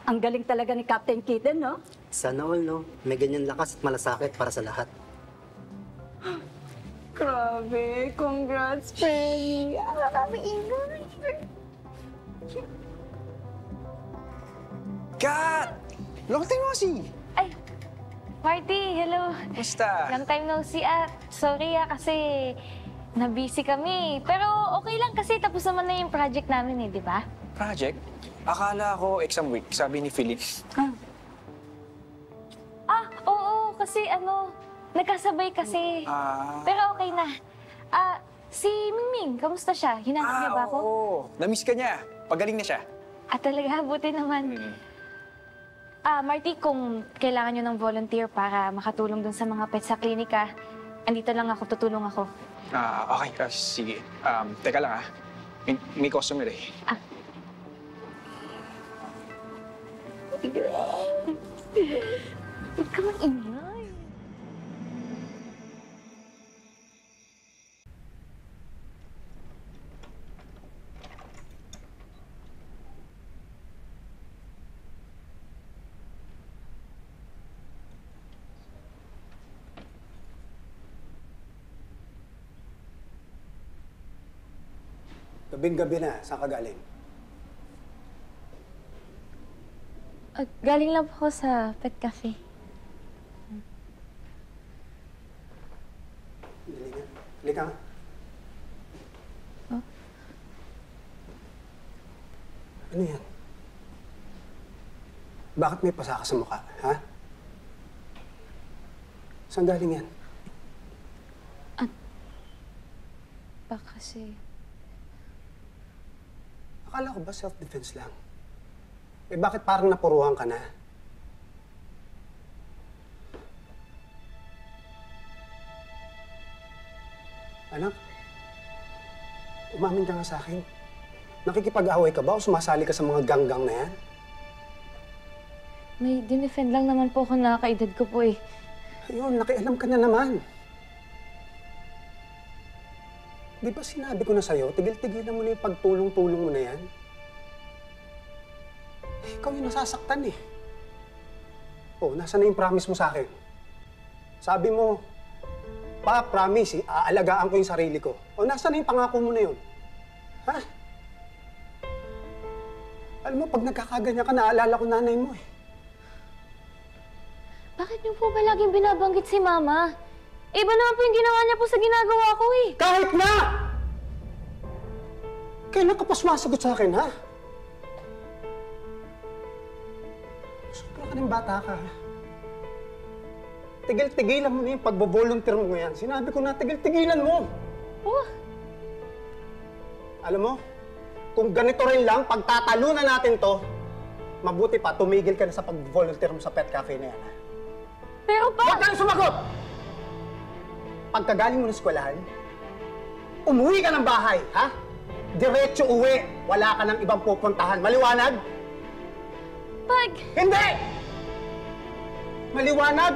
Ang galing talaga ni Captain Kitten, no? Sana all, no? May ganyan lakas at malasakit para sa lahat. Grabe, congrats, Freddy. Kami ingay. Kat! Long time no see! Ay, Marty, hello. Basta? Long time no see. Sorry kasi na-busy kami. Pero okay lang kasi tapos naman na yung project namin di ba? Project? Akala ko exam week, sabi ni Philip. Oo, kasi nagkasabay kasi. Pero okay na. Si Mingming, kamusta siya? Hinanap niya ba ako? Oo. Na-miss ka niya. Pagaling na siya. Talaga, buti naman. Marty, kung kailangan nyo ng volunteer para makatulong dun sa mga pets sa klinika, andito lang ako, tutulong ako. Okay. Sige. Teka lang May customer eh. Huwag ka mag-ingay. Gabing-gabi na, saan ka galing? Galing lang po ako sa pet cafe. Halika nga. Ano yan? Bakit may pasa ka sa mukha, ha? Saan galing yan? Kasi... Akala ko ba self-defense lang? Bakit parang napuruhan ka na? Anak, umamin ka nga sa akin. Nakikipag-away ka ba o sumasali ka sa mga ganggang na yan? May dinefend lang naman po ako na kaedad ko po eh. Ayun, nakialam ka na naman. Di ba sinabi ko na sa'yo, tigil-tigilan mo na yung pagtulong-tulong mo na yan? Ikaw yung nasasaktan eh. Nasa na yung promise mo sa akin? Sabi mo, promise aalagaan ko yung sarili ko. Nasa na yung pangako mo na yun? Ha? Alam mo, pag nagkakaganyan ka, naalala ko nanay mo eh. Bakit niyo po ba laging binabanggit si Mama? Iba naman po yung ginawa niya po sa ginagawa ko eh. Kahit na! Kailan ka pa sumasagot sa akin, ha? Sobra ka ng bata ka, ha? Tigil-tigilan mo na yung pagbo-volunteer mo yan. Sinabi ko na, tigil-tigilan mo! Alam mo, kung ganito rin lang, pagtatalunan natin to, mabuti pa, tumigil ka na sa pag-volunteer mo sa pet cafe na yan, ha? Pero pa... Huwag ka na sumagot! Pagkagaling mo ng eskwelahan, umuwi ka ng bahay, ha? Diretso uwi. Wala ka ng ibang pupuntahan. Maliwanag? Pag... Hindi! Maliwanag?